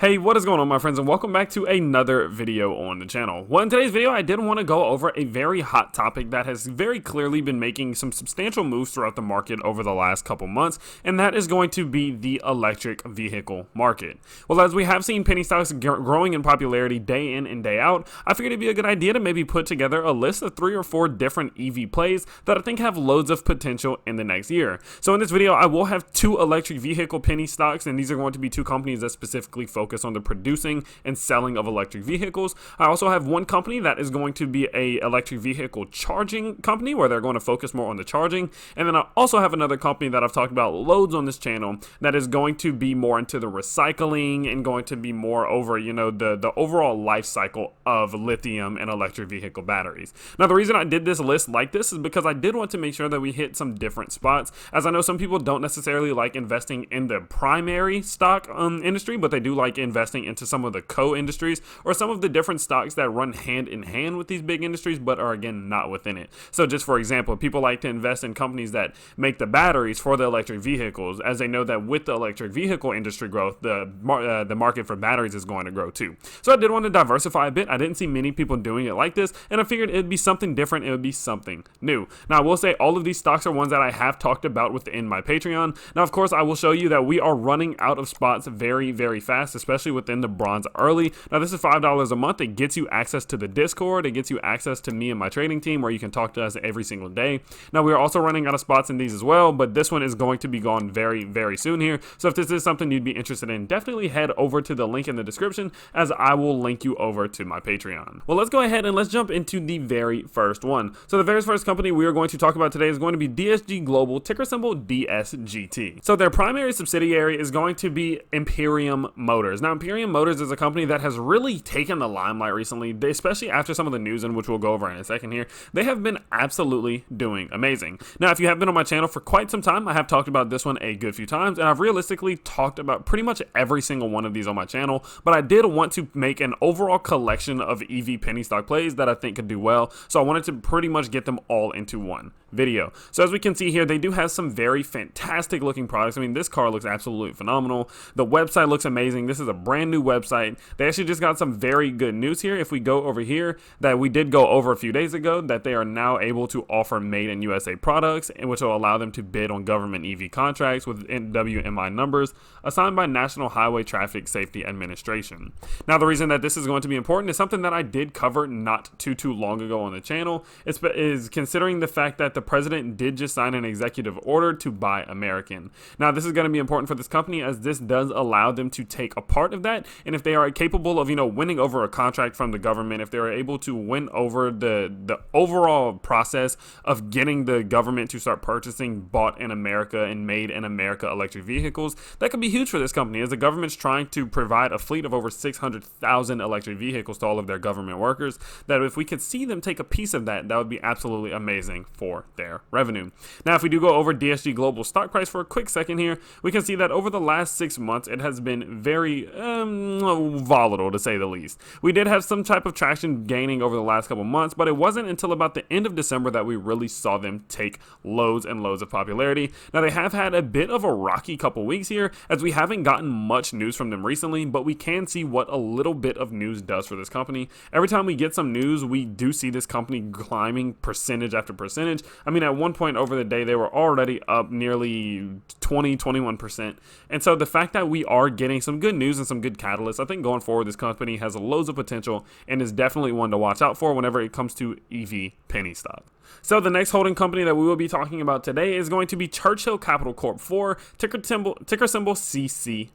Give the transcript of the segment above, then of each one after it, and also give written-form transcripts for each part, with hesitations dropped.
Hey, what is going on, my friends, and welcome back to another video on the channel. Well, in today's video, I did want to go over a very hot topic that has very clearly been making some substantial moves throughout the market over the last couple months, and that is going to be the electric vehicle market. Well, as we have seen penny stocks growing in popularity day in and day out, I figured it'd be a good idea to maybe put together a list of 3 or 4 different EV plays that I think have loads of potential in the next year. So in this video, I will have 2 electric vehicle penny stocks, and these are going to be 2 companies that specifically focus on the producing and selling of electric vehicles. I also have one company that is going to be a electric vehicle charging company where they're going to focus more on the charging, and then I also have another company that I've talked about loads on this channel that is going to be more into the recycling and going to be more over, you know, the overall life cycle of lithium and electric vehicle batteries. Now, the reason I did this list like this is because I did want to make sure that we hit some different spots, as I know some people don't necessarily like investing in the primary stock industry, but they do like investing into some of the co-industries or some of the different stocks that run hand in hand with these big industries but are again not within it. So just for example, people like to invest in companies that make the batteries for the electric vehicles, as they know that with the electric vehicle industry growth, the market for batteries is going to grow too. So I did want to diversify a bit. I didn't see many people doing it like this, and I figured it'd be something different. It would be something new. Now, I will say all of these stocks are ones that I have talked about within my Patreon. Now, of course, I will show you that we are running out of spots very, very fast, especially within the bronze early. Now, this is $5 a month. It gets you access to the Discord. It gets you access to me and my trading team where you can talk to us every single day. Now, we are also running out of spots in these as well, but this one is going to be gone very, very soon here. So if this is something you'd be interested in, definitely head over to the link in the description, as I will link you over to my Patreon. Well, let's go ahead and let's jump into the very first one. So the very first company we are going to talk about today is going to be DSG Global, ticker symbol DSGT. So their primary subsidiary is going to be Imperium Motors. Now, Imperium Motors is a company that has really taken the limelight recently, especially after some of the news, in which we'll go over in a second here. They have been absolutely doing amazing. Now, if you have been on my channel for quite some time, I have talked about this one a good few times, and I've realistically talked about pretty much every single one of these on my channel, but I did want to make an overall collection of EV penny stock plays that I think could do well, so I wanted to pretty much get them all into one video. So as we can see here, they do have some very fantastic looking products. I mean, this car looks absolutely phenomenal. The website looks amazing. This is a brand new website. They actually just got some very good news here. If we go over here, that we did go over a few days ago, that they are now able to offer made in USA products, and which will allow them to bid on government EV contracts with WMI numbers assigned by National Highway Traffic Safety Administration. Now, the reason that this is going to be important is something that I did cover not too long ago on the channel. Is considering the fact that the president did just sign an executive order to buy American. Now, this is going to be important for this company, as this does allow them to take a part of that, and if they are capable of, you know, winning over a contract from the government, if they're able to win over the overall process of getting the government to start purchasing bought in America and made in America electric vehicles, that could be huge for this company, as the government's trying to provide a fleet of over 600,000 electric vehicles to all of their government workers, that if we could see them take a piece of that, that would be absolutely amazing for their revenue. Now, if we do go over DSG Global stock price for a quick second here, we can see that over the last 6 months, it has been very volatile, to say the least. We did have some type of traction gaining over the last couple months, but it wasn't until about the end of December that we really saw them take loads and loads of popularity. Now, they have had a bit of a rocky couple weeks here, as we haven't gotten much news from them recently, but we can see what a little bit of news does for this company. Every time we get some news, we do see this company climbing percentage after percentage. I mean, at one point over the day, they were already up nearly 21%. And so the fact that we are getting some good news and some good catalysts, I think going forward, this company has loads of potential and is definitely one to watch out for whenever it comes to EV penny stock. So the next holding company that we will be talking about today is going to be Churchill Capital Corp 4, ticker symbol CCIV.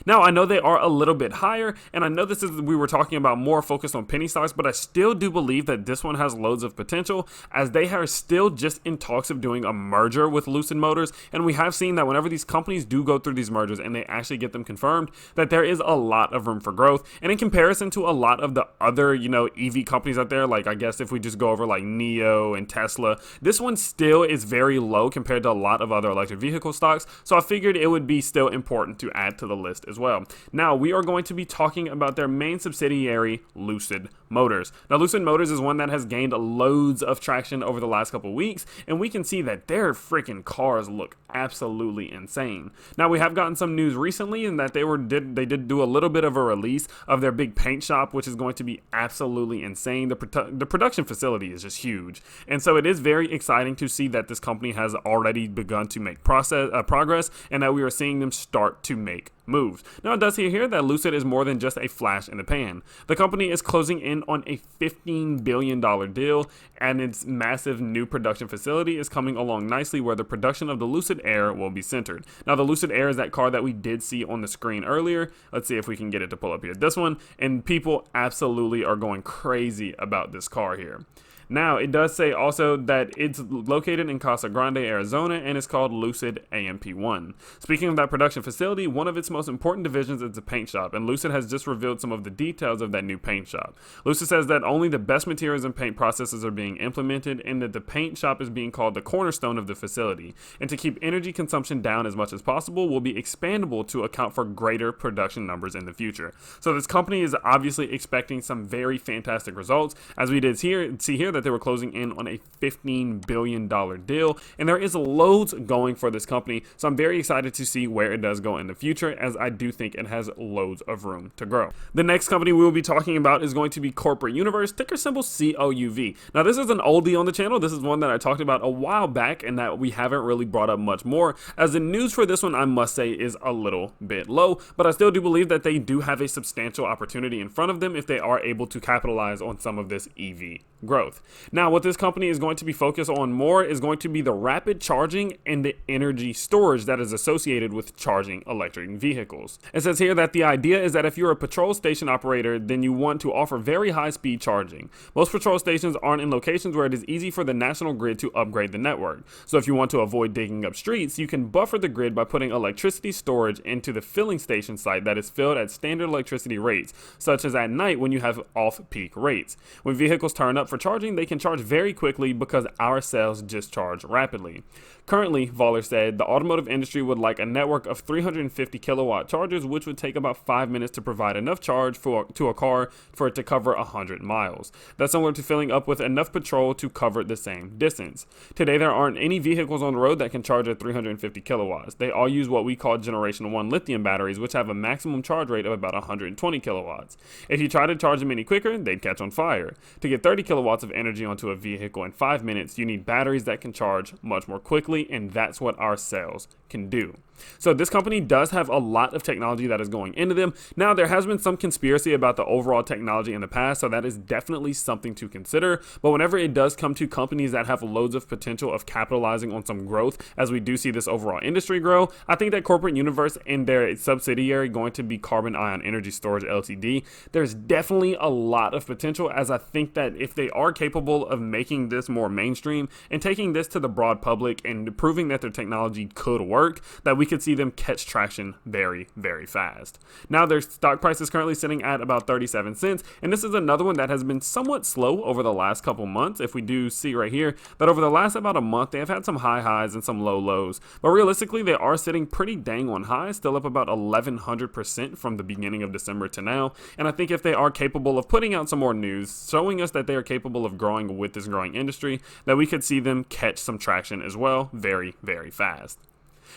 Now, I know they are a little bit higher, and I know this is, we were talking about more focused on penny stocks, but I still do believe that this one has loads of potential, as they are still just in talks of doing a merger with Lucid Motors, and we have seen that whenever these companies do go through these mergers and they actually get them confirmed, that there is a lot of room for growth. And in comparison to a lot of the other, you know, EV companies out there, like I guess if we just go over like NIO NIO and Tesla. This one still is very low compared to a lot of other electric vehicle stocks, so I figured it would be still important to add to the list as well. Now, we are going to be talking about their main subsidiary, Lucid Motors. Now, Lucid Motors is one that has gained loads of traction over the last couple weeks, and we can see that their freaking cars look absolutely insane. Now, we have gotten some news recently in that they did do a little bit of a release of their big paint shop, which is going to be absolutely insane. The production facility is just huge, and so it is very exciting to see that this company has already begun to make progress, and that we are seeing them start to make moves. Now, it does say here that Lucid is more than just a flash in the pan. The company is closing in on a $15 billion deal, and its massive new production facility is coming along nicely, where the production of the Lucid Air will be centered. Now, the Lucid Air is that car that we did see on the screen earlier. Let's see if we can get it to pull up here. This one, and people absolutely are going crazy about this car here. Now, it does say also that it's located in Casa Grande, Arizona, and it's called Lucid AMP1. Speaking of that production facility, one of its most important divisions is the paint shop, and Lucid has just revealed some of the details of that new paint shop. Lucid says that only the best materials and paint processes are being implemented, and that the paint shop is being called the cornerstone of the facility. And to keep energy consumption down as much as possible, will be expandable to account for greater production numbers in the future. So this company is obviously expecting some very fantastic results, as we did see here that they were closing in on a $15 billion deal, and there is loads going for this company, so I'm very excited to see where it does go in the future, as I do think it has loads of room to grow. The next company we will be talking about is going to be Corporate Universe, ticker symbol COUV. Now, this is an oldie on the channel. This is one that I talked about a while back and that we haven't really brought up much more, as the news for this one, I must say, is a little bit low, but I still do believe that they do have a substantial opportunity in front of them if they are able to capitalize on some of this EV growth. Now, what this company is going to be focused on more is going to be the rapid charging and the energy storage that is associated with charging electric vehicles. It says here that the idea is that if you're a petrol station operator, then you want to offer very high speed charging. Most petrol stations aren't in locations where it is easy for the national grid to upgrade the network. So if you want to avoid digging up streets, you can buffer the grid by putting electricity storage into the filling station site that is filled at standard electricity rates, such as at night when you have off-peak rates. When vehicles turn up for charging, they can charge very quickly because our cells discharge rapidly. Currently, Voller said, the automotive industry would like a network of 350 kilowatt chargers, which would take about 5 minutes to provide enough charge to a car for it to cover 100 miles. That's similar to filling up with enough petrol to cover the same distance. Today, there aren't any vehicles on the road that can charge at 350 kilowatts. They all use what we call Generation 1 lithium batteries, which have a maximum charge rate of about 120 kilowatts. If you try to charge them any quicker, they'd catch on fire. To get 30 kilowatts of energy onto a vehicle in 5 minutes, you need batteries that can charge much more quickly, and that's what our cells can do. So this company does have a lot of technology that is going into them. Now, there has been some conspiracy about the overall technology in the past, so that is definitely something to consider. But whenever it does come to companies that have loads of potential of capitalizing on some growth, as we do see this overall industry grow, I think that Corporate Universe and their subsidiary going to be Carbon Ion Energy Storage Ltd, there's definitely a lot of potential, as I think that if they are capable of making this more mainstream and taking this to the broad public and proving that their technology could work, that we could see them catch traction very, very fast. Now, their stock price is currently sitting at about 37 cents, and this is another one that has been somewhat slow over the last couple months. If we do see right here that over the last about a month, they have had some high highs and some low lows, but realistically, they are sitting pretty dang on highs, still up about 1,100% from the beginning of December to now. And I think if they are capable of putting out some more news, showing us that they are capable of growing with this growing industry, that we could see them catch some traction as well very, very fast.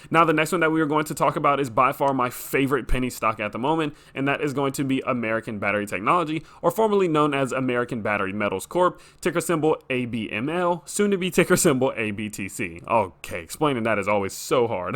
Now, the next one that we are going to talk about is by far my favorite penny stock at the moment, and that is going to be American Battery Technology, or formerly known as American Battery Metals Corp., ticker symbol ABML, soon to be ticker symbol ABTC. Okay, explaining that is always so hard.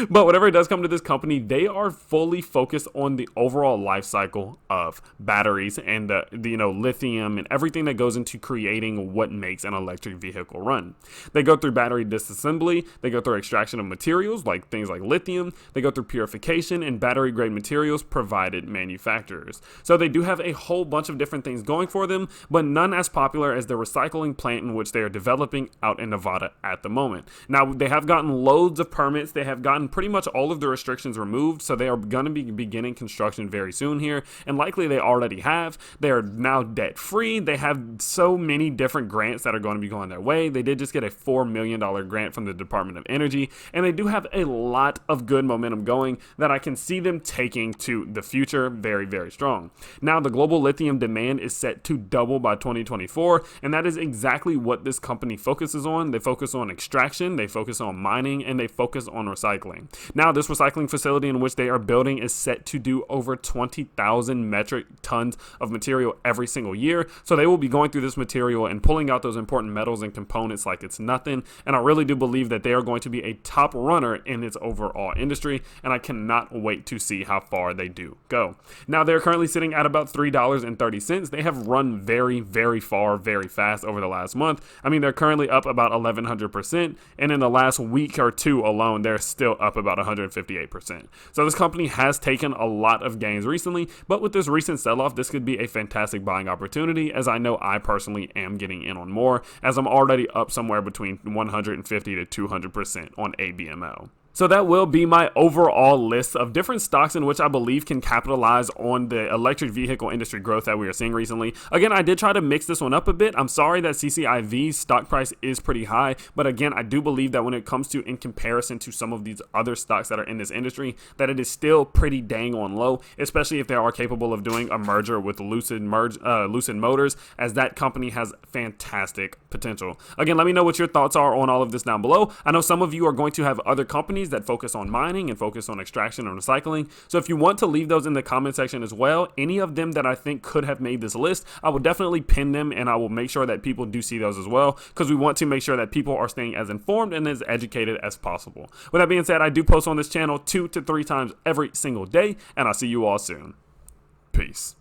But whenever it does come to this company, they are fully focused on the overall life cycle of batteries and the lithium and everything that goes into creating what makes an electric vehicle run. They go through battery disassembly, they go through extraction of materials, materials like things like lithium. They go through purification and battery grade materials provided manufacturers. So they do have a whole bunch of different things going for them, but none as popular as the recycling plant in which they are developing out in Nevada at the moment. Now, they have gotten loads of permits. They have gotten pretty much all of the restrictions removed, so they are going to be beginning construction very soon here, and likely they already have. They are now debt free. They have so many different grants that are going to be going their way. They did just get a $4 million grant from the Department of Energy, and they do have a lot of good momentum going that I can see them taking to the future very, very strong. Now, the global lithium demand is set to double by 2024, and that is exactly what this company focuses on. They focus on extraction, they focus on mining, and they focus on recycling. Now, this recycling facility in which they are building is set to do over 20,000 metric tons of material every single year. So they will be going through this material and pulling out those important metals and components like it's nothing. And I really do believe that they are going to be a top runner in its overall industry, and I cannot wait to see how far they do go. Now, they're currently sitting at about $3.30. They have run very, very far, very fast over the last month. I mean, they're currently up about 1,100%, and in the last week or two alone, they're still up about 158%. So this company has taken a lot of gains recently, but with this recent sell-off, this could be a fantastic buying opportunity, as I know I personally am getting in on more, as I'm already up somewhere between 150 to 200% on ABML. So that will be my overall list of different stocks in which I believe can capitalize on the electric vehicle industry growth that we are seeing recently. Again, I did try to mix this one up a bit. I'm sorry that CCIV's stock price is pretty high, but again, I do believe that when it comes to in comparison to some of these other stocks that are in this industry, that it is still pretty dang on low, especially if they are capable of doing a merger with Lucid Motors, as that company has fantastic potential. Again, let me know what your thoughts are on all of this down below. I know some of you are going to have other companies that focus on mining and focus on extraction and recycling. So if you want to leave those in the comment section as well, any of them that I think could have made this list, I will definitely pin them, and I will make sure that people do see those as well, because we want to make sure that people are staying as informed and as educated as possible. With that being said, I do post on this channel 2 to 3 times every single day, and I'll see you all soon. Peace.